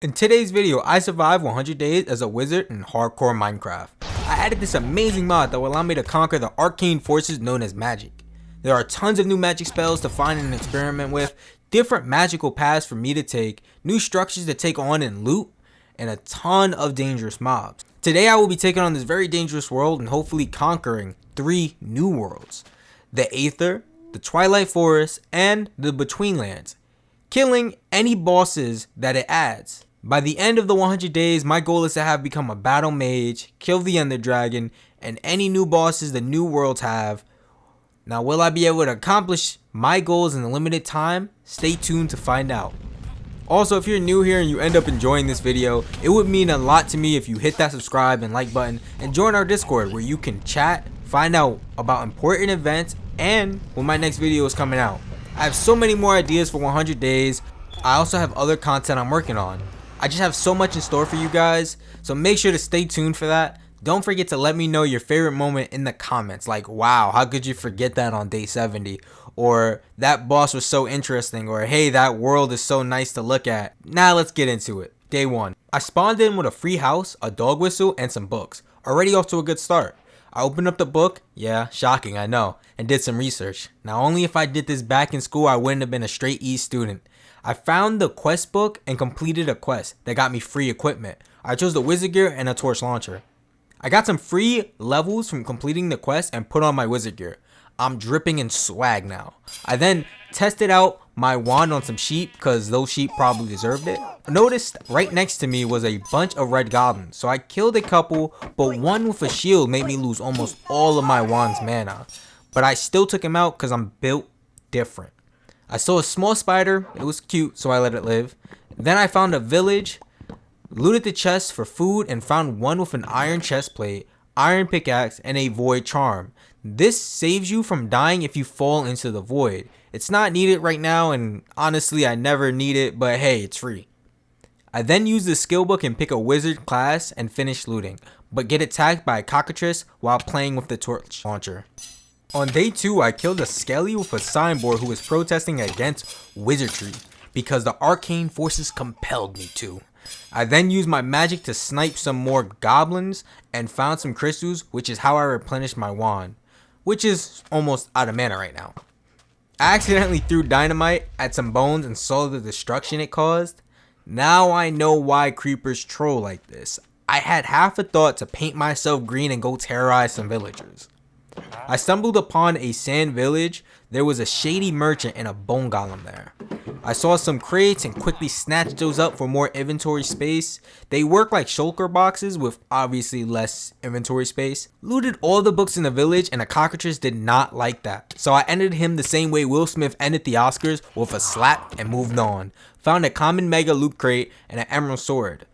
In today's video, I survived 100 days as a wizard in hardcore Minecraft. I added this amazing mod that will allow me to conquer the arcane forces known as magic. There are tons of new magic spells to find and experiment with, different magical paths for me to take, new structures to take on and loot, and a ton of dangerous mobs. Today I will be taking on this very dangerous world and hopefully conquering 3 new worlds: the Aether, the Twilight Forest, and the Betweenlands, killing any bosses that it adds. By the end of the 100 days, my goal is to have become a battle mage, kill the Ender Dragon, and any new bosses the new worlds have. Now, will I be able to accomplish my goals in a limited time? Stay tuned to find out. Also, if you're new here and you end up enjoying this video, it would mean a lot to me if you hit that subscribe and like button and join our Discord where you can chat, find out about important events, and when my next video is coming out. I have so many more ideas for 100 days. I also have other content I'm working on. I just have so much in store for you guys, so make sure to stay tuned for that. Don't forget to let me know your favorite moment in the comments, like, wow, how could you forget that on day 70? Or that boss was so interesting, or hey, that world is so nice to look at. Now let's get into it. Day 1. I spawned in with a free house, a dog whistle, and some books. Already off to a good start. I opened up the book, yeah, shocking, I know, and did some research. Now, only if I did this back in school, I wouldn't have been a straight E student. I found the quest book and completed a quest that got me free equipment. I chose the wizard gear and a torch launcher. I got some free levels from completing the quest and put on my wizard gear. I'm dripping in swag now. I then tested out my wand on some sheep because those sheep probably deserved it. Noticed right next to me was a bunch of red goblins, so I killed a couple, but one with a shield made me lose almost all of my wand's mana. But I still took him out because I'm built different. I saw a small spider, it was cute, so I let it live. Then I found a village, looted the chest for food, and found one with an iron chest plate, iron pickaxe, and a void charm. This saves you from dying if you fall into the void. It's not needed right now, and honestly I never need it, but hey, it's free. I then use the skill book and pick a wizard class and finish looting, but get attacked by a cockatrice while playing with the torch launcher. On day 2, I killed a skelly with a signboard who was protesting against wizardry because the arcane forces compelled me to. I then used my magic to snipe some more goblins and found some crystals, which is how I replenished my wand, which is almost out of mana right now. I accidentally threw dynamite at some bones and saw the destruction it caused. Now I know why creepers troll like this. I had half a thought to paint myself green and go terrorize some villagers. I stumbled upon a sand village. There was a shady merchant and a bone golem there. I saw some crates and quickly snatched those up for more inventory space. They work like shulker boxes with obviously less inventory space. Looted all the books in the village and a cockatrice did not like that. So I ended him the same way Will Smith ended the Oscars, with a slap, and moved on. Found a common mega loot crate and an emerald sword.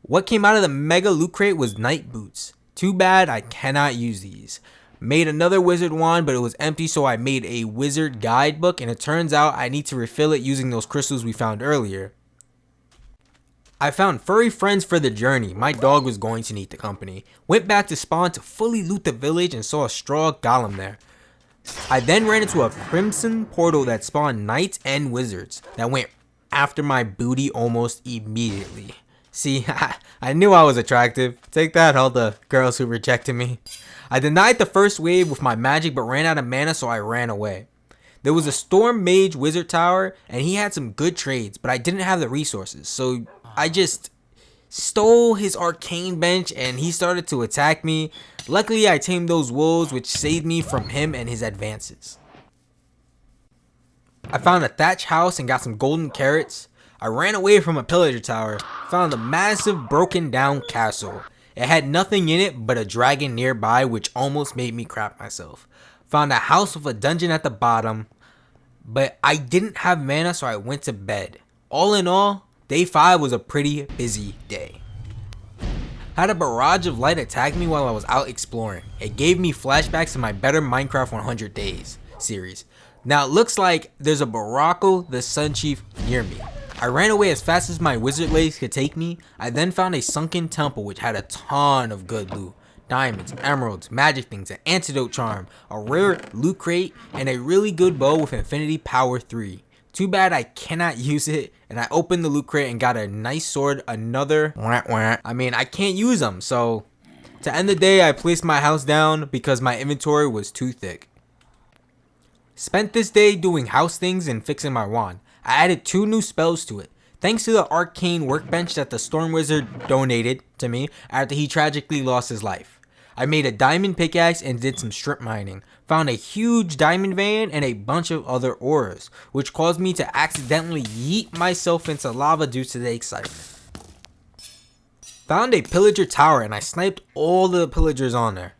What came out of the mega loot crate was night boots. Too bad I cannot use these. Made another wizard wand, but it was empty, so I made a wizard guidebook, and it turns out I need to refill it using those crystals we found earlier. I found furry friends for the journey. My dog was going to need the company. Went back to spawn to fully loot the village and saw a straw golem there. I then ran into a crimson portal that spawned knights and wizards that went after my booty almost immediately. See, I knew I was attractive. Take that, all the girls who rejected me. I denied the first wave with my magic but ran out of mana, so I ran away. There was a storm mage wizard tower and he had some good trades, but I didn't have the resources, so I just stole his arcane bench and he started to attack me. Luckily I tamed those wolves, which saved me from him and his advances. I found a thatch house and got some golden carrots. I ran away from a pillager tower, found a massive broken down castle. It had nothing in it but a dragon nearby, which almost made me crap myself. Found a house with a dungeon at the bottom, but I didn't have mana, so I went to bed. All in all, day 5 was a pretty busy day. Had a barrage of light attack me while I was out exploring. It gave me flashbacks to my Better Minecraft 100 Days series. Now it looks like there's a Barako the Sun Chief near me. I ran away as fast as my wizard legs could take me. I then found a sunken temple which had a ton of good loot. Diamonds, emeralds, magic things, an antidote charm, a rare loot crate, and a really good bow with infinity power 3. Too bad I cannot use it, and I opened the loot crate and got a nice sword, another I mean, I can't use them, so to end the day, I placed my house down because my inventory was too thick. Spent this day doing house things and fixing my wand. I added 2 new spells to it, thanks to the arcane workbench that the Storm Wizard donated to me after he tragically lost his life. I made a diamond pickaxe and did some strip mining, found a huge diamond vein and a bunch of other ores, which caused me to accidentally yeet myself into lava due to the excitement. Found a pillager tower and I sniped all the pillagers on there.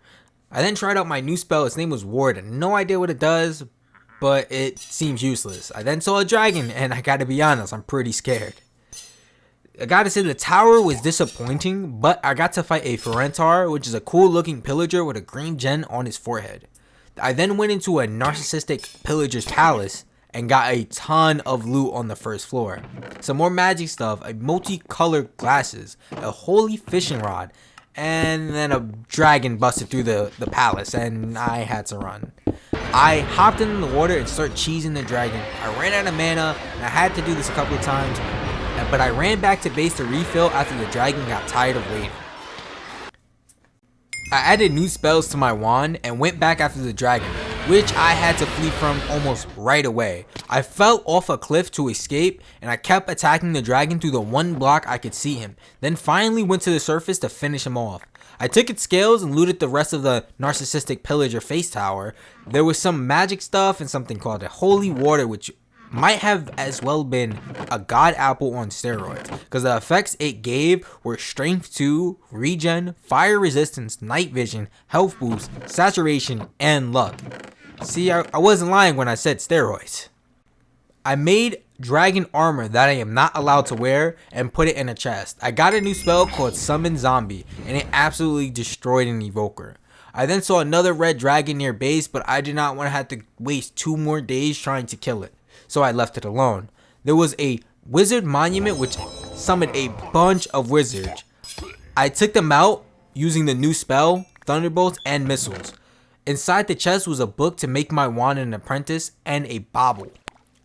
I then tried out my new spell. Its name was Ward. No idea what it does, but it seems useless. I then saw a dragon and I gotta be honest, I'm pretty scared. I gotta say the tower was disappointing, but I got to fight a Ferentar, which is a cool looking pillager with a green gem on his forehead. I then went into a narcissistic pillager's palace and got a ton of loot on the first floor. Some more magic stuff, a multicolored glasses, a holy fishing rod, and then a dragon busted through the palace and I had to run. I hopped in the water and started cheesing the dragon. I ran out of mana and I had to do this a couple of times, but I ran back to base to refill after the dragon got tired of waiting. I added new spells to my wand and went back after the dragon, which I had to flee from almost right away. I fell off a cliff to escape and I kept attacking the dragon through the one block I could see him, then finally went to the surface to finish him off. I took its scales and looted the rest of the narcissistic pillager face tower. There was some magic stuff and something called a holy water, which might have as well been a god apple on steroids, because the effects it gave were strength 2, regen, fire resistance, night vision, health boost, saturation, and luck. See, I wasn't lying when I said steroids. I made dragon armor that I am not allowed to wear and put it in a chest. I got a new spell called Summon Zombie and it absolutely destroyed an evoker. I then saw another red dragon near base, but I did not want to have to waste 2 more days trying to kill it, so I left it alone. There was a wizard monument which summoned a bunch of wizards. I took them out using the new spell, thunderbolts, and missiles. Inside the chest was a book to make my wand an apprentice and a bauble.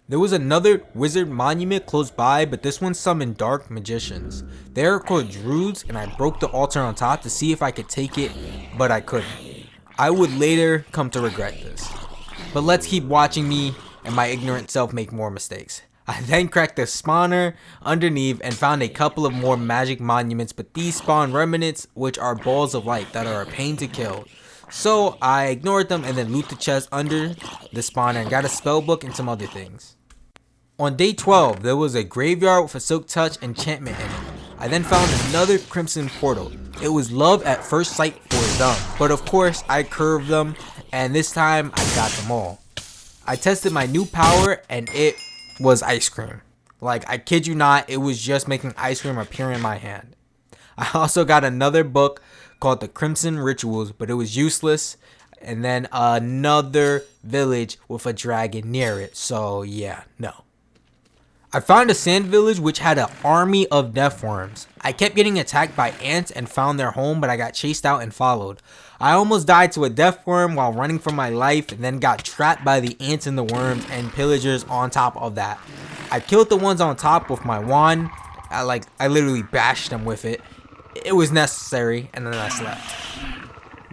There was another wizard monument close by, but this one summoned dark magicians. They are called druids, and I broke the altar on top to see if I could take it, but I couldn't. I would later come to regret this. But let's keep watching me and my ignorant self make more mistakes. I then cracked the spawner underneath and found a couple of more magic monuments, but these spawn remnants, which are balls of light that are a pain to kill. So I ignored them and then loot the chest under the spawner and got a spell book and some other things. On day 12, there was a graveyard with a silk touch enchantment in it. I then found another crimson portal. It was love at first sight for them, but of course I curved them and this time I got them all. I tested my new power and it was ice cream. Like, I kid you not, it was just making ice cream appear in my hand. I also got another book called the Crimson Rituals, but it was useless. And then another village with a dragon near it. So yeah, no. I found a sand village which had an army of death worms. I kept getting attacked by ants and found their home, but I got chased out and followed. I almost died to a death worm while running for my life and then got trapped by the ants and the worms and pillagers on top of that. I killed the ones on top with my wand. I literally bashed them with it. It was necessary, and then I slept.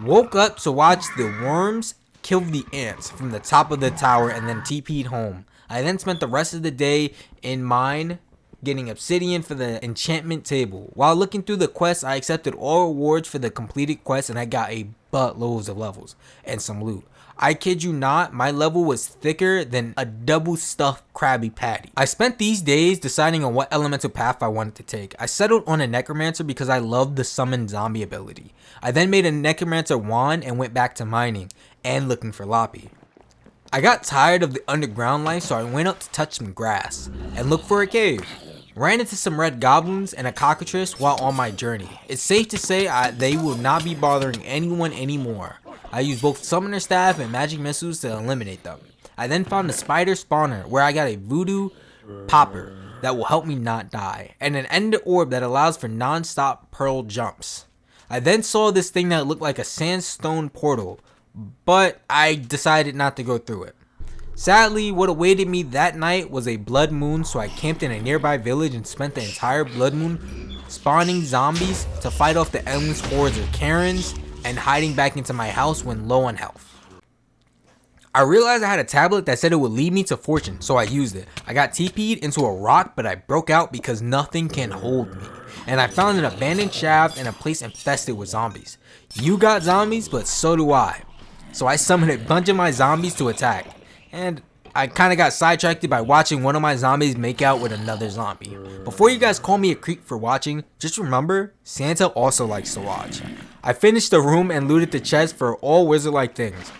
Woke up to watch the worms kill the ants from the top of the tower and then TP'd home. I then spent the rest of the day in mine getting obsidian for the enchantment table. While looking through the quests, I accepted all rewards for the completed quests and I got a buttloads of levels and some loot. I kid you not, my level was thicker than a double stuffed Krabby Patty. I spent these days deciding on what elemental path I wanted to take. I settled on a necromancer because I loved the summon zombie ability. I then made a necromancer wand and went back to mining and looking for Loppy. I got tired of the underground life, so I went up to touch some grass and look for a cave. Ran into some red goblins and a cockatrice while on my journey. It's safe to say they will not be bothering anyone anymore. I used both summoner staff and magic missiles to eliminate them. I then found a spider spawner where I got a voodoo popper that will help me not die, and an ender orb that allows for non-stop pearl jumps. I then saw this thing that looked like a sandstone portal, but I decided not to go through it. Sadly, what awaited me that night was a blood moon, so I camped in a nearby village and spent the entire blood moon spawning zombies to fight off the endless hordes of Karens and hiding back into my house when low on health. I realized I had a tablet that said it would lead me to fortune, so I used it. I got TP'd into a rock, but I broke out because nothing can hold me. And I found an abandoned shaft and a place infested with zombies. You got zombies, but so do I. So I summoned a bunch of my zombies to attack. And I kind of got sidetracked by watching one of my zombies make out with another zombie. Before you guys call me a creep for watching, just remember, Santa also likes to watch. I finished the room and looted the chest for all wizard-like things.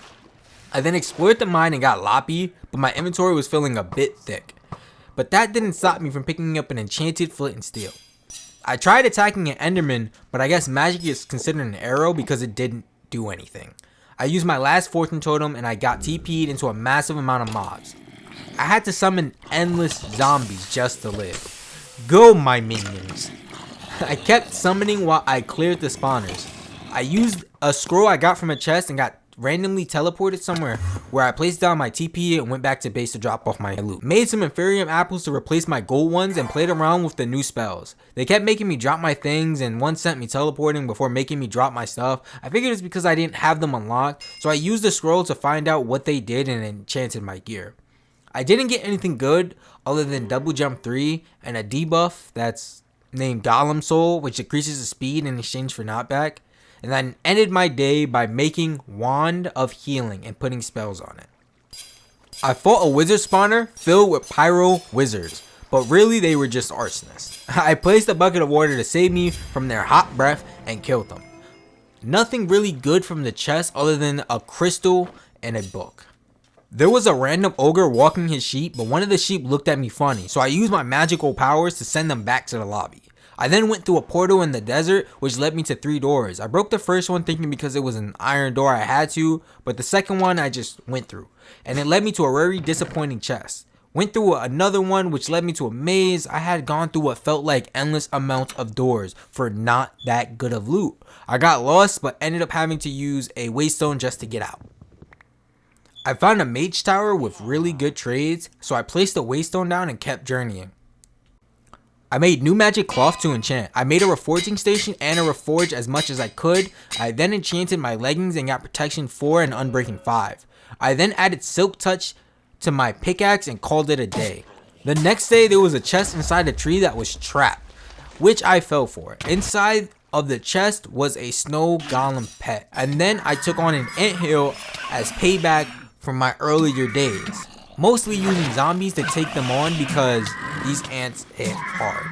I then explored the mine and got loppy, but my inventory was feeling a bit thick. But that didn't stop me from picking up an enchanted flint and steel. I tried attacking an enderman, but I guess magic is considered an arrow because it didn't do anything. I used my last fortune totem and I got TP'd into a massive amount of mobs. I had to summon endless zombies just to live. Go, my minions. I kept summoning while I cleared the spawners. I used a scroll I got from a chest and got randomly teleported somewhere where I placed down my TP and went back to base to drop off my loot. Made some Inferium apples to replace my gold ones and played around with the new spells. They kept making me drop my things and one sent me teleporting before making me drop my stuff. I figured it's because I didn't have them unlocked, so I used the scroll to find out what they did and enchanted my gear. I didn't get anything good other than double jump 3 and a debuff that's named Golem Soul, which decreases the speed in exchange for knockback. And then ended my day by making Wand of Healing and putting spells on it. I fought a wizard spawner filled with pyro wizards, but really they were just arsonists. I placed a bucket of water to save me from their hot breath and killed them. Nothing really good from the chest other than a crystal and a book. There was a random ogre walking his sheep, but one of the sheep looked at me funny, so I used my magical powers to send them back to the lobby. I then went through a portal in the desert, which led me to 3 doors. I broke the first one thinking because it was an iron door I had to, but the second one I just went through. And it led me to a very disappointing chest. Went through another one which led me to a maze. I had gone through what felt like endless amounts of doors for not that good of loot. I got lost but ended up having to use a waystone just to get out. I found a mage tower with really good trades, so I placed the waystone down and kept journeying. I made new magic cloth to enchant. I made a reforging station and a reforge as much as I could. I then enchanted my leggings and got protection 4 and unbreaking 5. I then added silk touch to my pickaxe and called it a day. The next day there was a chest inside a tree that was trapped, which I fell for. Inside of the chest was a snow golem pet, and then I took on an anthill as payback from my earlier days. Mostly using zombies to take them on because these ants hit hard.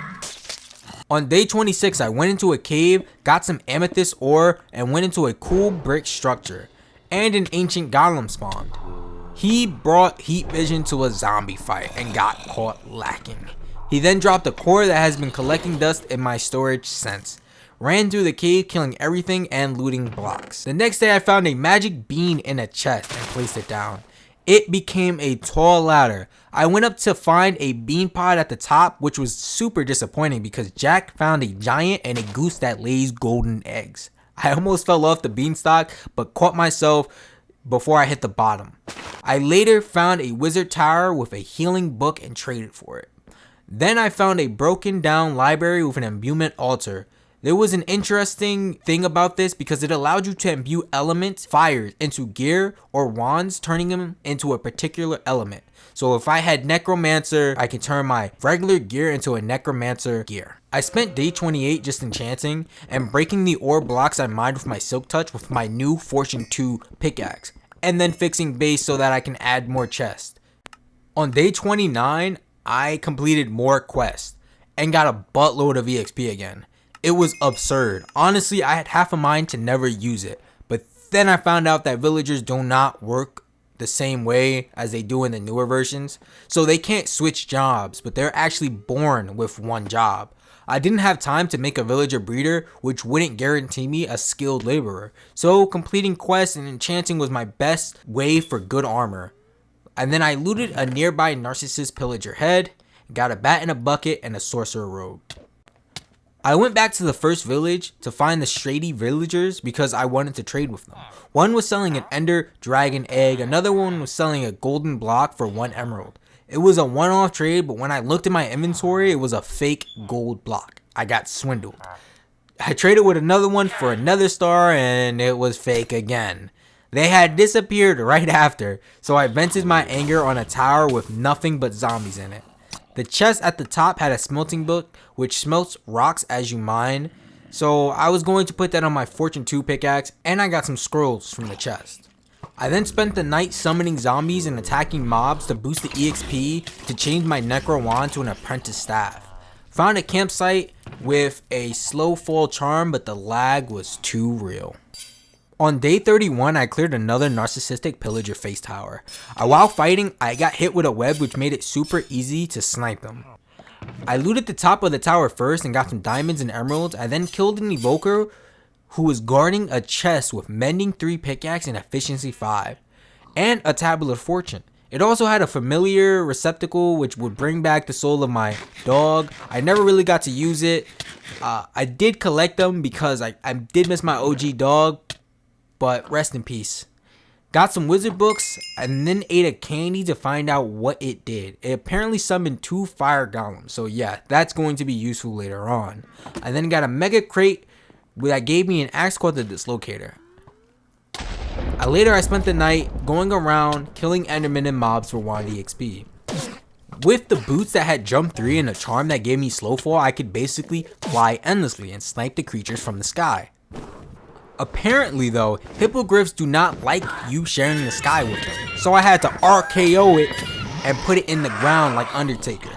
On day 26, I went into a cave, got some amethyst ore, and went into a cool brick structure. And an ancient golem spawned. He brought heat vision to a zombie fight and got caught lacking. He then dropped a core that has been collecting dust in my storage since. Ran through the cave killing everything and looting blocks. The next day I found a magic bean in a chest and placed it down. It became a tall ladder. I went up to find a bean pod at the top, which was super disappointing because Jack found a giant and a goose that lays golden eggs. I almost fell off the beanstalk, but caught myself before I hit the bottom. I later found a wizard tower with a healing book and traded for it. Then I found a broken down library with an imbuement altar. There was an interesting thing about this because it allowed you to imbue elements, fires, into gear or wands, turning them into a particular element. So if I had Necromancer, I could turn my regular gear into a Necromancer gear. I spent day 28 just enchanting and breaking the ore blocks I mined with my Silk Touch with my new Fortune 2 pickaxe, and then fixing base so that I can add more chests. On day 29, I completed more quests and got a buttload of EXP again. It was absurd. Honestly, I had half a mind to never use it. But then I found out that villagers do not work the same way as they do in the newer versions. So they can't switch jobs, but they're actually born with one job. I didn't have time to make a villager breeder, which wouldn't guarantee me a skilled laborer. So completing quests and enchanting was my best way for good armor. And then I looted a nearby narcissist pillager head, got a bat in a bucket and a sorcerer robe. I went back to the first village to find the shady villagers because I wanted to trade with them. One was selling an ender dragon egg, another one was selling a golden block for 1 emerald. It was a one-off trade, but when I looked at my inventory, it was a fake gold block. I got swindled. I traded with another one for a nether star and it was fake again. They had disappeared right after, so I vented my anger on a tower with nothing but zombies in it. The chest at the top had a smelting book, which smelts rocks as you mine, so I was going to put that on my Fortune 2 pickaxe, and I got some scrolls from the chest. I then spent the night summoning zombies and attacking mobs to boost the EXP to change my Necro Wand to an apprentice staff. Found a campsite with a slow fall charm, but the lag was too real. On day 31, I cleared another narcissistic pillager face tower. While fighting, I got hit with a web which made it super easy to snipe them. I looted the top of the tower first and got some diamonds and emeralds. I then killed an evoker who was guarding a chest with mending 3 pickaxe and efficiency 5, and a tablet of fortune. It also had a familiar receptacle which would bring back the soul of my dog. I never really got to use it. I did collect them because I did miss my OG dog, but rest in peace. Got some wizard books and then ate a candy to find out what it did. It apparently summoned 2 fire golems, so yeah, that's going to be useful later on. I then got a mega crate that gave me an axe called the dislocator. Later I spent the night going around killing endermen and mobs for 1 EXP. With the boots that had jump 3 and a charm that gave me slow fall, I could basically fly endlessly and snipe the creatures from the sky. Apparently though, hippogriffs do not like you sharing the sky with them, so I had to RKO it and put it in the ground like Undertaker.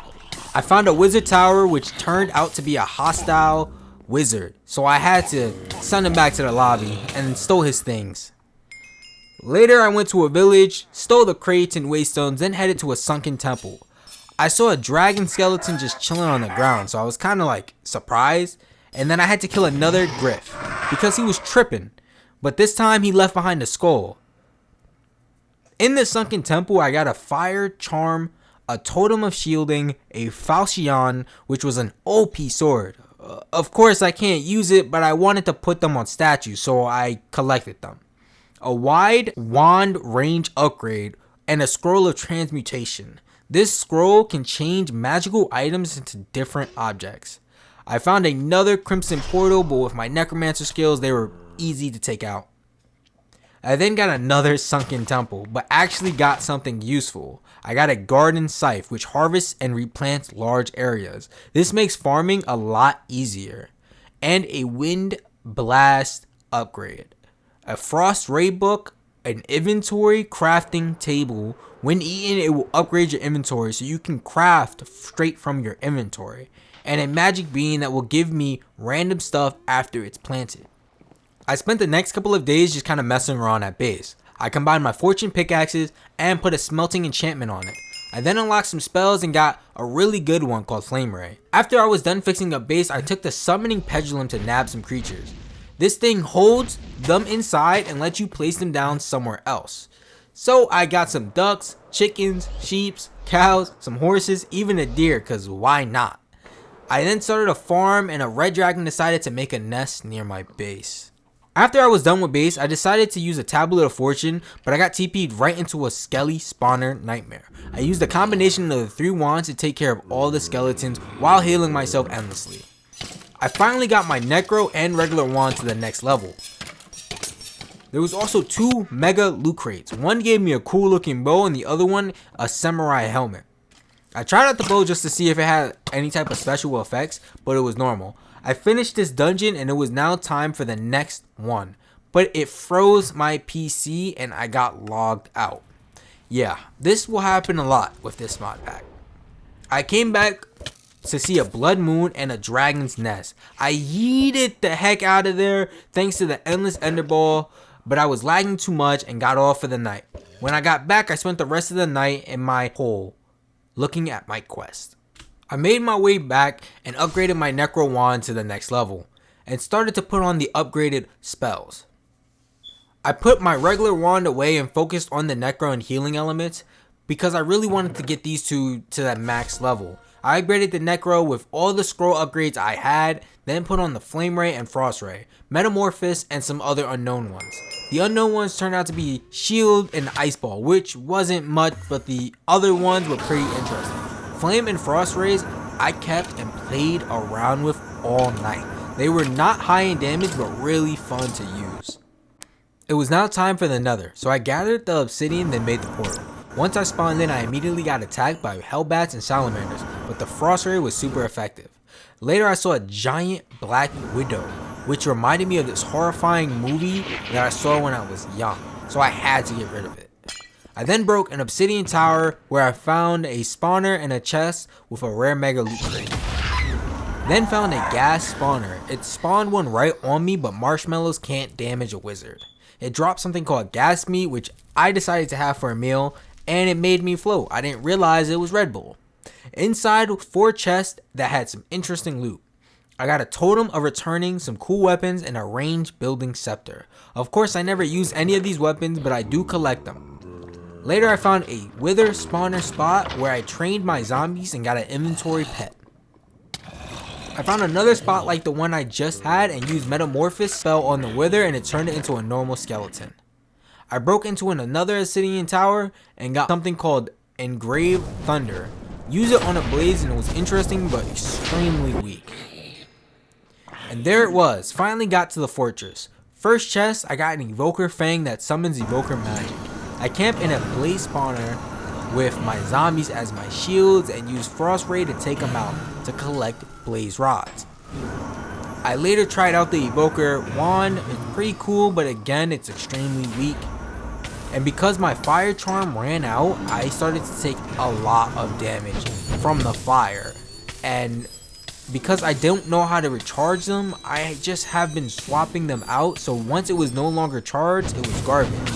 I found a wizard tower which turned out to be a hostile wizard, so I had to send him back to the lobby and stole his things. Later I went to a village, stole the crates and waystones, then headed to a sunken temple. I saw a dragon skeleton just chilling on the ground, so I was kind of like surprised, and then I had to kill another griff because he was tripping, but this time he left behind a skull. In the sunken temple I got a fire charm, a totem of shielding, a falchion which was an OP sword. Of course I can't use it, but I wanted to put them on statues, so I collected them. A wide wand range upgrade, and a scroll of transmutation. This scroll can change magical items into different objects. I found another crimson portal, but with my necromancer skills they were easy to take out. I then got another sunken temple, but actually got something useful. I got a garden scythe which harvests and replants large areas. This makes farming a lot easier. And a wind blast upgrade. A frost ray book, an inventory crafting table. When eaten, it will upgrade your inventory so you can craft straight from your inventory. And a magic bean that will give me random stuff after it's planted. I spent the next couple of days just kind of messing around at base. I combined my fortune pickaxes and put a smelting enchantment on it. I then unlocked some spells and got a really good one called Flame Ray. After I was done fixing up base, I took the summoning pendulum to nab some creatures. This thing holds them inside and lets you place them down somewhere else. So I got some ducks, chickens, sheep, cows, some horses, even a deer, cause why not? I then started a farm and a red dragon decided to make a nest near my base. After I was done with base, I decided to use a tablet of fortune, but I got TP'd right into a skelly spawner nightmare. I used a combination of the 3 wands to take care of all the skeletons while healing myself endlessly. I finally got my necro and regular wand to the next level. There was also 2 mega loot crates. One gave me a cool looking bow and the other one a samurai helmet. I tried out the bow just to see if it had any type of special effects, but it was normal. I finished this dungeon and it was now time for the next one, but it froze my PC and I got logged out. Yeah, this will happen a lot with this mod pack. I came back to see a blood moon and a dragon's nest. I yeeted the heck out of there thanks to the endless ender ball, but I was lagging too much and got off for the night. When I got back, I spent the rest of the night in my hole looking at my quest. I made my way back and upgraded my necro wand to the next level and started to put on the upgraded spells. I put my regular wand away and focused on the necro and healing elements because I really wanted to get these two to that max level. I upgraded the Necro with all the scroll upgrades I had, then put on the Flame Ray and Frost Ray, Metamorphosis, and some other unknown ones. The unknown ones turned out to be Shield and Ice Ball, which wasn't much, but the other ones were pretty interesting. Flame and Frost Rays I kept and played around with all night. They were not high in damage, but really fun to use. It was now time for the Nether, so I gathered the obsidian then made the portal. Once I spawned in, I immediately got attacked by hellbats and salamanders, but the Frost Ray was super effective. Later I saw a giant black widow, which reminded me of this horrifying movie that I saw when I was young, so I had to get rid of it. I then broke an obsidian tower where I found a spawner and a chest with a rare mega loot crate. Then found a gas spawner. It spawned one right on me, but marshmallows can't damage a wizard. It dropped something called gas meat, which I decided to have for a meal, and it made me float. I didn't realize it was Red Bull. Inside, 4 chests that had some interesting loot. I got a totem of returning, some cool weapons, and a range building scepter. Of course, I never use any of these weapons, but I do collect them. Later, I found a wither spawner spot where I trained my zombies and got an inventory pet. I found another spot like the one I just had and used Metamorphosis spell on the wither and it turned it into a normal skeleton. I broke into another obsidian tower and got something called Engraved Thunder. Used it on a blaze and it was interesting but extremely weak. And there it was, finally got to the fortress. First chest, I got an Evoker Fang that summons Evoker magic. I camp in a blaze spawner with my zombies as my shields and use Frost Ray to take them out to collect blaze rods. I later tried out the Evoker wand. It's pretty cool, but again it's extremely weak. And because my fire charm ran out, I started to take a lot of damage from the fire. And because I don't know how to recharge them, I just have been swapping them out. So once it was no longer charged, it was garbage.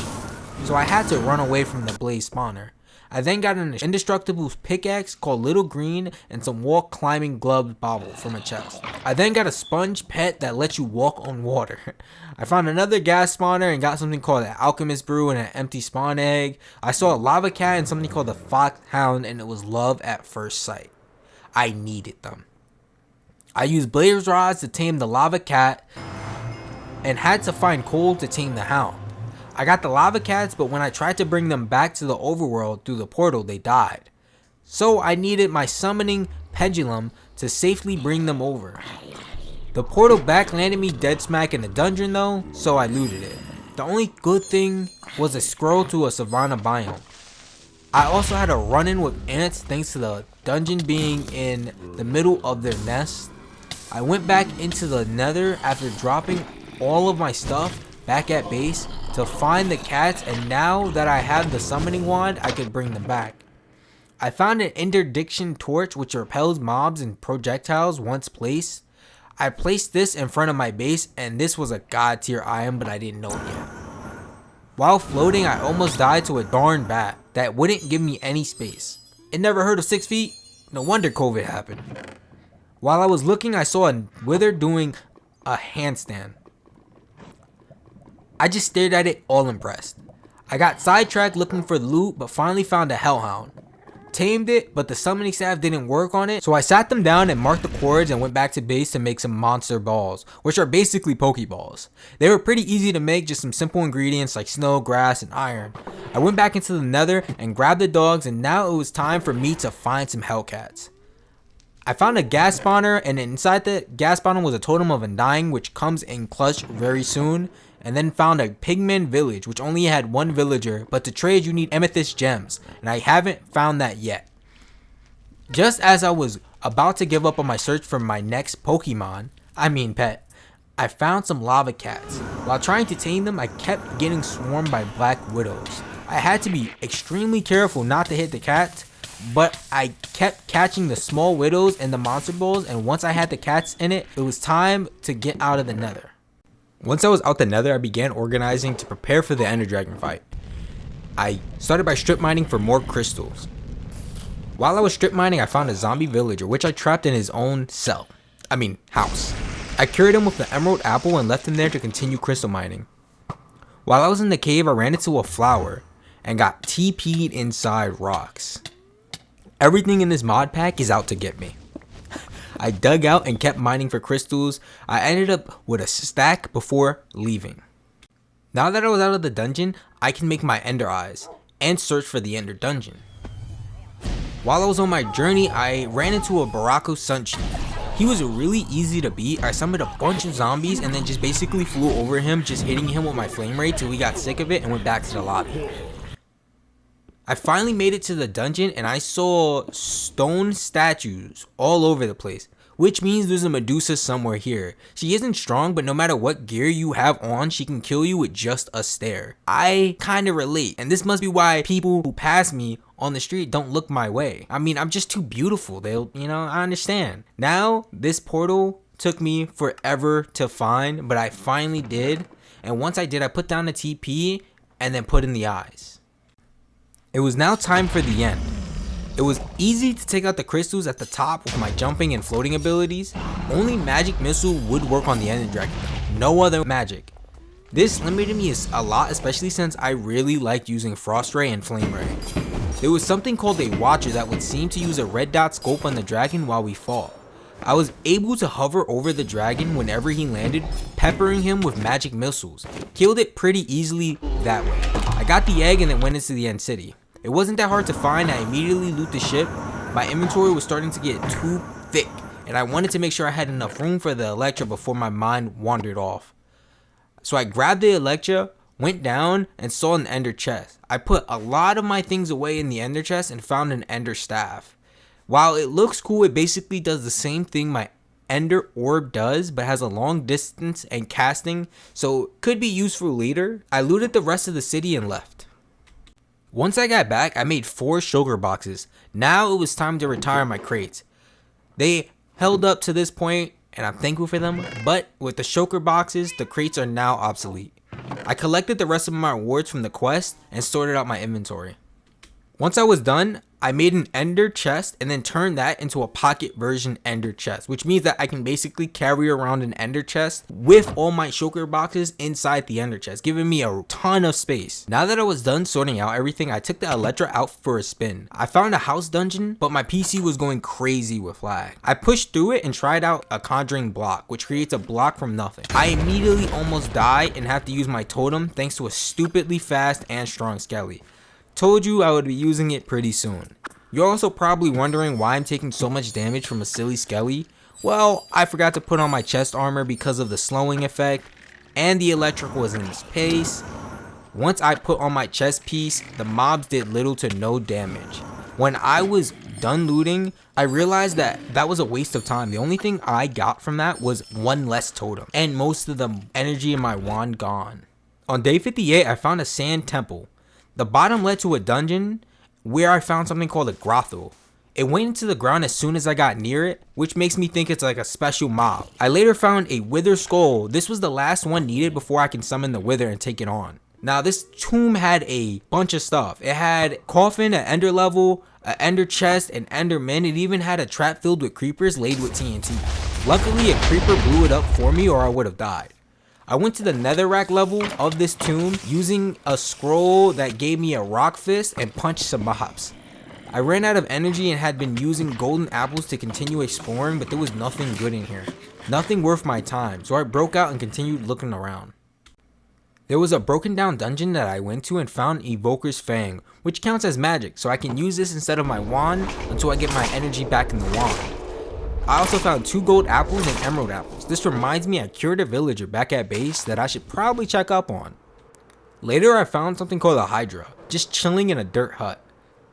So I had to run away from the blaze spawner. I then got an indestructible pickaxe called Little Green and some wall climbing glove bauble from a chest. I then got a sponge pet that lets you walk on water. I found another gas spawner and got something called an alchemist brew and an empty spawn egg. I saw a lava cat and something called the foxhound and it was love at first sight. I needed them. I used blaze rods to tame the lava cat and had to find coal to tame the hound. I got the lava cats, but when I tried to bring them back to the overworld through the portal, they died. So I needed my summoning pendulum to safely bring them over. The portal back landed me dead smack in the dungeon though, so I looted it. The only good thing was a scroll to a savanna biome. I also had a run-in with ants thanks to the dungeon being in the middle of their nest. I went back into the Nether after dropping all of my stuff back at base to find the cats, and now that I have the summoning wand, I could bring them back. I found an interdiction torch which repels mobs and projectiles once placed. I placed this in front of my base and this was a god tier item, but I didn't know it yet. While floating, I almost died to a darn bat that wouldn't give me any space. It never heard of 6 feet? No wonder COVID happened. While I was looking, I saw a wither doing a handstand. I just stared at it all impressed. I got sidetracked looking for the loot, but finally found a hellhound. Tamed it, but the summoning staff didn't work on it, so I sat them down and marked the cords and went back to base to make some monster balls, which are basically Pokeballs. They were pretty easy to make, just some simple ingredients like snow, grass, and iron. I went back into the Nether and grabbed the dogs, and now it was time for me to find some Hellcats. I found a gas spawner, and inside the gas spawner was a totem of undying, which comes in clutch very soon. And then found a pigman village which only had 1 villager, but to trade you need amethyst gems, and I haven't found that yet. Just as I was about to give up on my search for my next pet, I found some lava cats. While trying to tame them, I kept getting swarmed by black widows. I had to be extremely careful not to hit the cats, but I kept catching the small widows and the monster balls, and once I had the cats in it, it was time to get out of the Nether. Once I was out the Nether, I began organizing to prepare for the Ender Dragon fight. I started by strip mining for more crystals. While I was strip mining, I found a zombie villager which I trapped in his own house. I cured him with the emerald apple and left him there to continue crystal mining. While I was in the cave, I ran into a flower and got TP'd inside rocks. Everything in this mod pack is out to get me. I dug out and kept mining for crystals. I ended up with a stack before leaving. Now that I was out of the dungeon, I can make my ender eyes and search for the ender dungeon. While I was on my journey, I ran into a Barako Sunchi. He was really easy to beat. I summoned a bunch of zombies and then just basically flew over him, just hitting him with my flame ray till he got sick of it and went back to the lobby. I finally made it to the dungeon and I saw stone statues all over the place, which means there's a Medusa somewhere here. She isn't strong, but no matter what gear you have on, she can kill you with just a stare. I kinda relate, and this must be why people who pass me on the street don't look my way. I mean, I'm just too beautiful. I understand. Now, this portal took me forever to find, but I finally did. And once I did, I put down the TP and then put in the eyes. It was now time for the end. It was easy to take out the crystals at the top with my jumping and floating abilities. Only magic missile would work on the ender dragon, no other magic. This limited me a lot, especially since I really liked using frost ray and flame ray. There was something called a watcher that would seem to use a red dot scope on the dragon while we fought. I was able to hover over the dragon whenever he landed, peppering him with magic missiles. Killed it pretty easily that way. I got the egg and then went into the end city. It wasn't that hard to find. I immediately loot the ship. My inventory was starting to get too thick, and I wanted to make sure I had enough room for the Electra before my mind wandered off. So I grabbed the Electra, went down, and saw an ender chest. I put a lot of my things away in the ender chest and found an ender staff. While it looks cool, it basically does the same thing my ender orb does, but has a long distance and casting, so could be useful later. I looted the rest of the city and left. Once I got back, I made 4 sugar boxes. Now it was time to retire my crates. They held up to this point, and I'm thankful for them, but with the shulker boxes, the crates are now obsolete. I collected the rest of my rewards from the quest and sorted out my inventory. Once I was done, I made an ender chest and then turned that into a pocket version ender chest, which means that I can basically carry around an ender chest with all my shulker boxes inside the ender chest, giving me a ton of space. Now that I was done sorting out everything, I took the Electra out for a spin. I found a house dungeon, but my PC was going crazy with lag. I pushed through it and tried out a conjuring block, which creates a block from nothing. I immediately almost died and have to use my totem thanks to a stupidly fast and strong skelly. Told you I would be using it pretty soon. You're also probably wondering why I'm taking so much damage from a silly skelly. Well, I forgot to put on my chest armor because of the slowing effect, and the electric was in its pace. Once I put on my chest piece, the mobs did little to no damage. When I was done looting, I realized that that was a waste of time. The only thing I got from that was 1 less totem, and most of the energy in my wand gone. On day 58, I found a sand temple. The bottom led to a dungeon where I found something called a brothel. It went into the ground as soon as I got near it, which makes me think it's like a special mob. I later found a wither skull. This was the last one needed before I can summon the wither and take it on. Now this tomb had a bunch of stuff. It had coffin at ender level, an ender chest, an enderman. It even had a trap filled with creepers laid with TNT. Luckily a creeper blew it up for me or I would have died. I went to the netherrack level of this tomb using a scroll that gave me a rock fist and punched some mobs. I ran out of energy and had been using golden apples to continue exploring, but there was nothing good in here. Nothing worth my time, so I broke out and continued looking around. There was a broken down dungeon that I went to and found Evoker's Fang, which counts as magic, so I can use this instead of my wand until I get my energy back in the wand. I also found 2 gold apples and emerald apples. This reminds me I cured a villager back at base that I should probably check up on. Later I found something called a Hydra, just chilling in a dirt hut.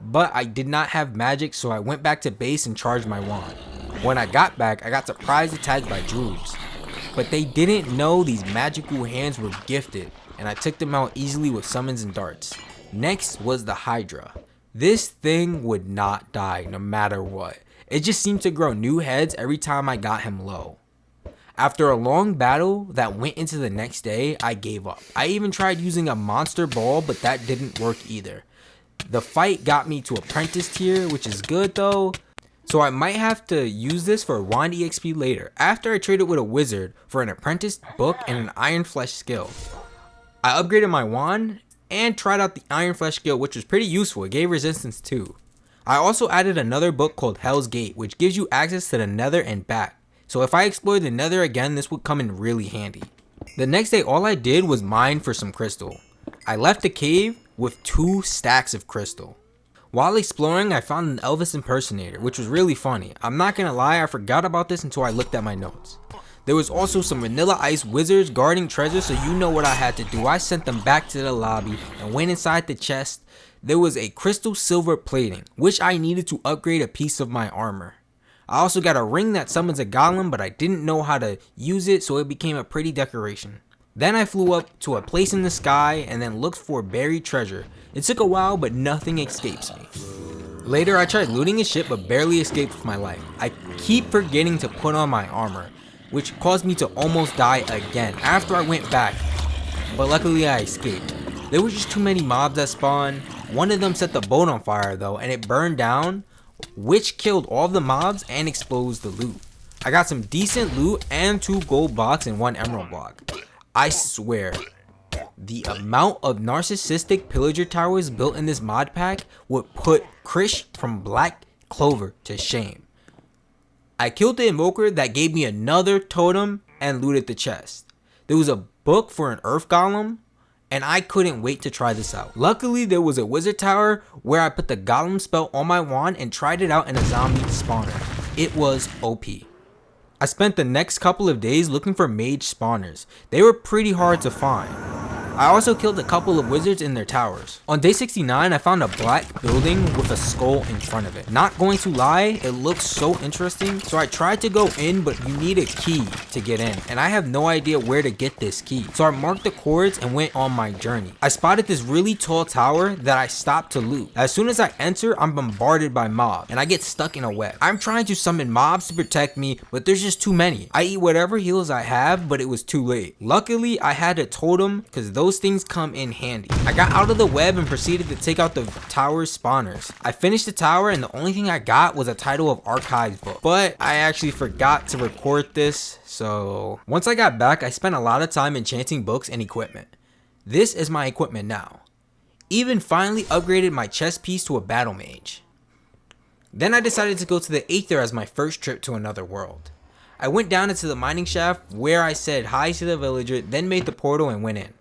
But I did not have magic, so I went back to base and charged my wand. When I got back, I got surprise attacked by druids. But they didn't know these magical hands were gifted, and I took them out easily with summons and darts. Next was the Hydra. This thing would not die no matter what. It just seemed to grow new heads every time I got him low. After a long battle that went into the next day, I gave up. I even tried using a monster ball, but that didn't work either. The fight got me to apprentice tier, which is good though, so I might have to use this for wand EXP later, after I traded with a wizard for an apprentice book and an iron flesh skill. I upgraded my wand and tried out the iron flesh skill, which was pretty useful. It gave resistance too. I also added another book called Hell's Gate, which gives you access to the Nether and back. So if I explore the Nether again, this would come in really handy. The next day, all I did was mine for some crystal. I left the cave with 2 stacks of crystal. While exploring, I found an Elvis impersonator, which was really funny. I'm not gonna lie, I forgot about this until I looked at my notes. There was also some vanilla ice wizards guarding treasure, so you know what I had to do. I sent them back to the lobby and went inside the chest. There was a crystal silver plating, which I needed to upgrade a piece of my armor. I also got a ring that summons a golem, but I didn't know how to use it, so it became a pretty decoration. Then I flew up to a place in the sky and then looked for buried treasure. It took a while, but nothing escapes me. Later, I tried looting a ship, but barely escaped with my life. I keep forgetting to put on my armor, which caused me to almost die again after I went back, but luckily I escaped. There were just too many mobs that spawned. One of them set the boat on fire though, and it burned down, which killed all the mobs and exposed the loot. I got some decent loot and 2 gold blocks and 1 emerald block. I swear, the amount of narcissistic pillager towers built in this mod pack would put Krish from Black Clover to shame. I killed the invoker that gave me another totem and looted the chest. There was a book for an earth golem, and I couldn't wait to try this out. Luckily, there was a wizard tower where I put the golem spell on my wand and tried it out in a zombie spawner. It was OP. I spent the next couple of days looking for mage spawners. They were pretty hard to find. I also killed a couple of wizards in their towers. On day 69, I found a black building with a skull in front of it. Not going to lie, it looks so interesting. So I tried to go in, but you need a key to get in. And I have no idea where to get this key. So I marked the chords and went on my journey. I spotted this really tall tower that I stopped to loot. As soon as I enter, I'm bombarded by mobs and I get stuck in a web. I'm trying to summon mobs to protect me, but there's just too many. I eat whatever heals I have, but it was too late. Luckily, I had a totem because those things come in handy. I got out of the web and proceeded to take out the tower's spawners. I finished the tower and the only thing I got was a title of archives book, but I actually forgot to record this, so once I got back, I spent a lot of time enchanting books and equipment. This is my equipment now. Even finally upgraded my chest piece to a battle mage. Then I decided to go to the Aether as my first trip to another world. I went down into the mining shaft where I said hi to the villager, then made the portal and went in.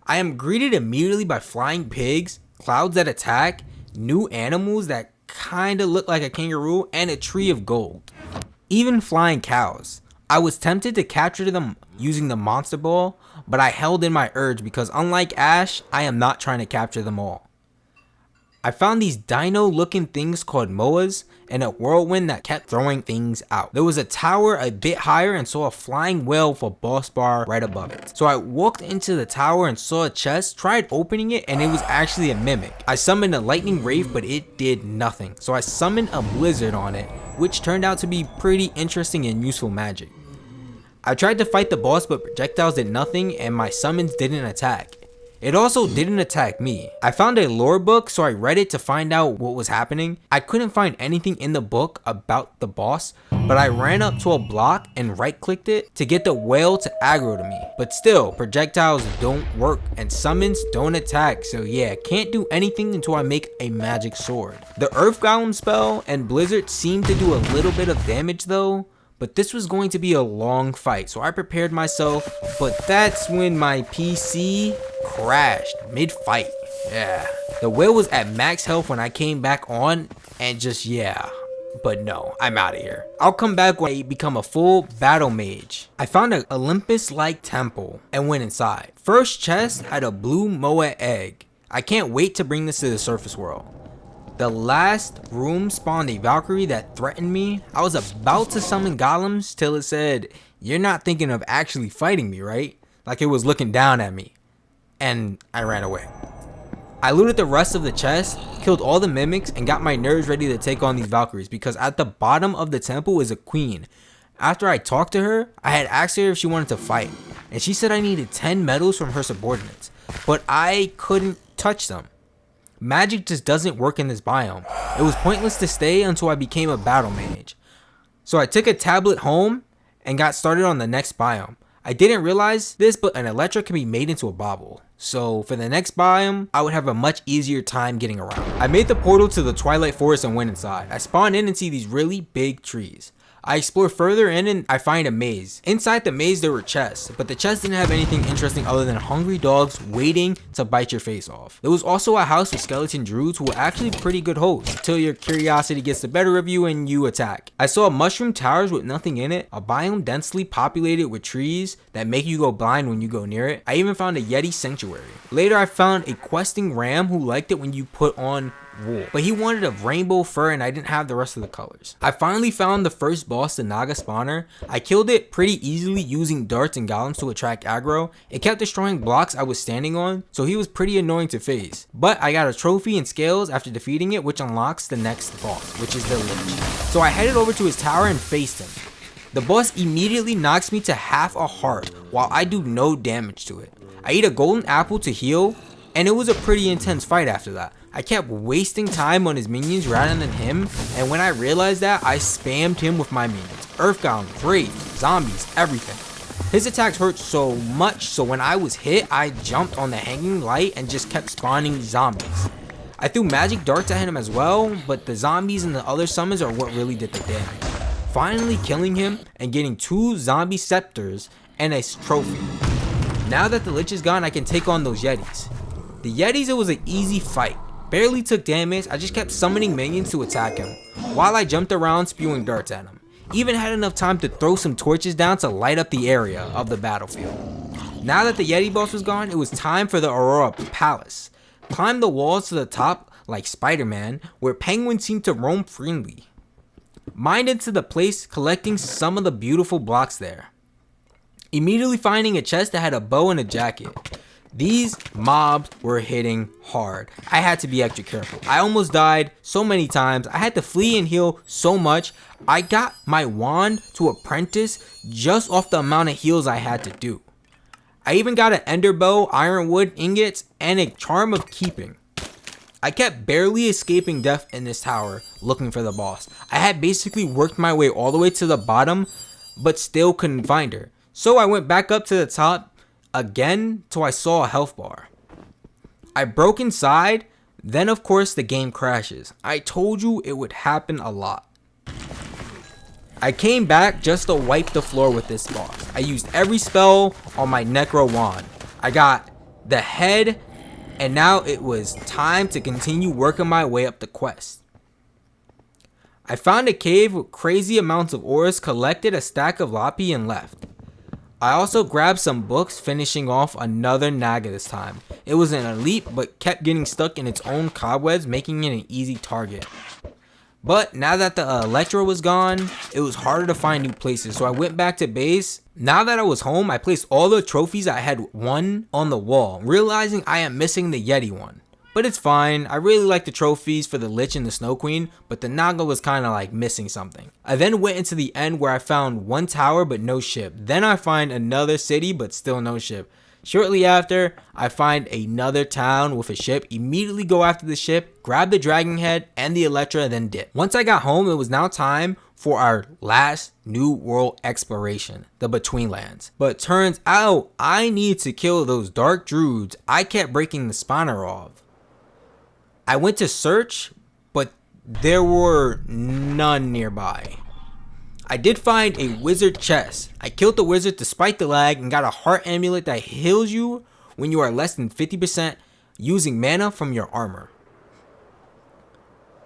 I am greeted immediately by flying pigs, clouds that attack, new animals that kinda look like a kangaroo, and a tree of gold. Even flying cows. I was tempted to capture them using the monster ball, but I held in my urge because unlike Ash, I am not trying to capture them all. I found these dino looking things called moas and a whirlwind that kept throwing things out. There was a tower a bit higher and saw a flying whale with a boss bar right above it. So I walked into the tower and saw a chest, tried opening it, and it was actually a mimic. I summoned a lightning wraith, but it did nothing. So I summoned a blizzard on it, which turned out to be pretty interesting and useful magic. I tried to fight the boss, but projectiles did nothing and my summons didn't attack. It also didn't attack me. I found a lore book, so I read it to find out what was happening. I couldn't find anything in the book about the boss, but I ran up to a block and right clicked it to get the whale to aggro to me. But still, projectiles don't work and summons don't attack, so yeah, can't do anything until I make a magic sword. The earth golem spell and blizzard seem to do a little bit of damage though, but this was going to be a long fight, so I prepared myself, but that's when my PC crashed mid-fight. Yeah. The whale was at max health when I came back on, and just yeah. But no, I'm out of here. I'll come back when I become a full battle mage. I found an Olympus-like temple and went inside. First chest had a blue moa egg. I can't wait to bring this to the surface world. The last room spawned a Valkyrie that threatened me. I was about to summon golems till it said, "You're not thinking of actually fighting me, right?" Like it was looking down at me. And I ran away. I looted the rest of the chest, killed all the mimics, and got my nerves ready to take on these Valkyries because at the bottom of the temple is a queen. After I talked to her, I had asked her if she wanted to fight, and she said I needed 10 medals from her subordinates, but I couldn't touch them. Magic just doesn't work in this biome. It was pointless to stay until I became a battle mage. So I took a tablet home and got started on the next biome. I didn't realize this, but an Electra can be made into a bobble. so for the next biome, I would have a much easier time getting around. I made the portal to the Twilight Forest and went inside. I spawned in and see these really big trees. I explore further in and I find a maze. Inside the maze there were chests, but the chests didn't have anything interesting other than hungry dogs waiting to bite your face off. There was also a house with skeleton druids who were actually pretty good hosts, until your curiosity gets the better of you and you attack. I saw mushroom towers with nothing in it, a biome densely populated with trees that make you go blind when you go near it. I even found a Yeti sanctuary. Later I found a questing ram who liked it when you put on wool, but he wanted a rainbow fur and I didn't have the rest of the colors. I finally found the first boss, the Naga spawner. I killed it pretty easily using darts and golems to attract aggro. It kept destroying blocks I was standing on, so he was pretty annoying to face. But I got a trophy and scales after defeating it, which unlocks the next boss, which is the Lich. So I headed over to his tower and faced him. The boss immediately knocks me to half a heart while I do no damage to it. I eat a golden apple to heal, and it was a pretty intense fight after that. I kept wasting time on his minions rather than him, and when I realized that, I spammed him with my minions. Earth golems, wraiths, zombies, everything. His attacks hurt so much, so when I was hit, I jumped on the hanging light and just kept spawning zombies. I threw magic darts at him as well, but the zombies and the other summons are what really did the damage. Finally killing him and getting 2 zombie scepters and a trophy. Now that the Lich is gone, I can take on those Yetis. The Yetis, it was an easy fight. Barely took damage, I just kept summoning minions to attack him, while I jumped around spewing darts at him. Even had enough time to throw some torches down to light up the area of the battlefield. Now that the Yeti boss was gone, it was time for the Aurora Palace. Climbed the walls to the top like Spider-Man, where penguins seemed to roam freely. Mined into the place, collecting some of the beautiful blocks there. Immediately finding a chest that had a bow and a jacket. These mobs were hitting hard. I had to be extra careful. I almost died so many times. I had to flee and heal so much. I got my wand to apprentice just off the amount of heals I had to do. I even got an ender bow, ironwood ingots, and a charm of keeping. I kept barely escaping death in this tower looking for the boss. I had basically worked my way all the way to the bottom, but still couldn't find her. So I went back up to the top again till I saw a health bar. I broke inside, then of course the game crashes. I told you it would happen a lot. I came back just to wipe the floor with this boss. I used every spell on my Necro wand. I got the head, and now it was time to continue working my way up the quest. I found a cave with crazy amounts of ores, collected a stack of lapi, and left. I also grabbed some books, finishing off another Naga this time. It was an elite, but kept getting stuck in its own cobwebs, making it an easy target. But now that the Electro was gone, it was harder to find new places, so I went back to base. Now that I was home, I placed all the trophies I had won on the wall, realizing I am missing the Yeti one. But it's fine. I really like the trophies for the Lich and the Snow Queen, but the Naga was kind of like missing something. I then went into the end where I found one tower but no ship. Then I find another city but still no ship. Shortly after, I find another town with a ship, immediately go after the ship, grab the dragon head and the Electra, then dip. Once I got home, it was now time for our last new world exploration, the Betweenlands. But turns out I need to kill those dark druids I kept breaking the spawner of. I went to search, but there were none nearby. I did find a wizard chest. I killed the wizard despite the lag and got a heart amulet that heals you when you are less than 50% using mana from your armor.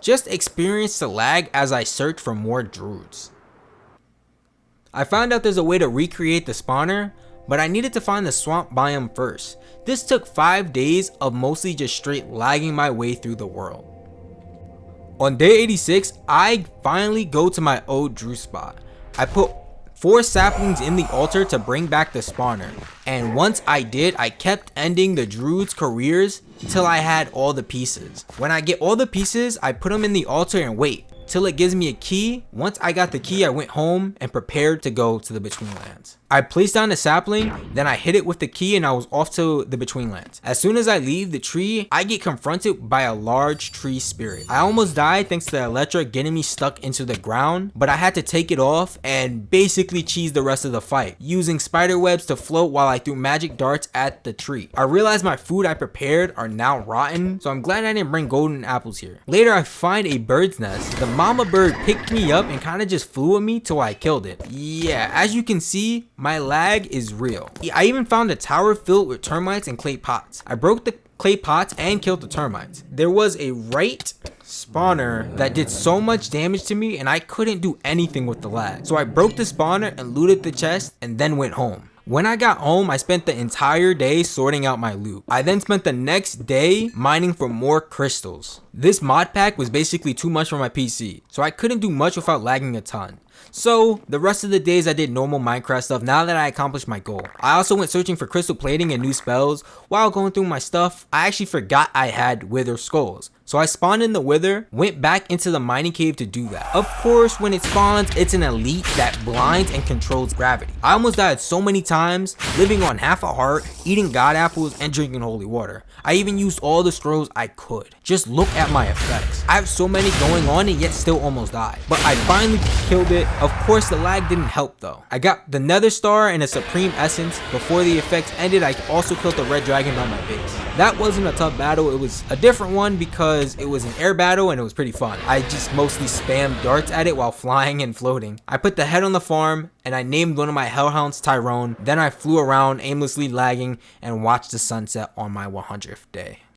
Just experienced the lag as I searched for more druids. I found out there's a way to recreate the spawner, but I needed to find the swamp biome first. This took 5 days of mostly just straight lagging my way through the world. On day 86, I finally go to my old Drew spot. I put 4 saplings in the altar to bring back the spawner, and once I did, I kept ending the druids' careers till I had all the pieces. When I get all the pieces, I put them in the altar and wait till it gives me a key. Once I got the key, I went home and prepared to go to the Betweenlands. I placed down the sapling, then I hit it with the key and I was off to the between lands. As soon as I leave the tree, I get confronted by a large tree spirit. I almost died thanks to the Electra getting me stuck into the ground, but I had to take it off and basically cheese the rest of the fight, using spider webs to float while I threw magic darts at the tree. I realized my food I prepared are now rotten, so I'm glad I didn't bring golden apples here. Later, I find a bird's nest. The mama bird picked me up and kind of just flew at me till I killed it. Yeah, as you can see, my lag is real. I even found a tower filled with termites and clay pots. I broke the clay pots and killed the termites. There was a right spawner that did so much damage to me and I couldn't do anything with the lag. So I broke the spawner and looted the chest and then went home. When I got home, I spent the entire day sorting out my loot. I then spent the next day mining for more crystals. This mod pack was basically too much for my PC, so I couldn't do much without lagging a ton. So the rest of the days I did normal Minecraft stuff now that I accomplished my goal. I also went searching for crystal plating and new spells. While going through my stuff, I actually forgot I had wither skulls. So I spawned in the wither, went back into the mining cave to do that. Of course, when it spawns, it's an elite that blinds and controls gravity. I almost died so many times, living on half a heart, eating god apples, and drinking holy water. I even used all the scrolls I could. Just look at my effects. I have so many going on and yet still almost died. But I finally killed it. Of course, the lag didn't help though. I got the Nether star and a supreme essence. Before the effects ended, I also killed the red dragon by my base. That wasn't a tough battle. It was a different one because it was an air battle and it was pretty fun. I just mostly spammed darts at it while flying and floating. I put the head on the farm and I named one of my hellhounds Tyrone. Then I flew around aimlessly lagging and watched the sunset on my 100th day.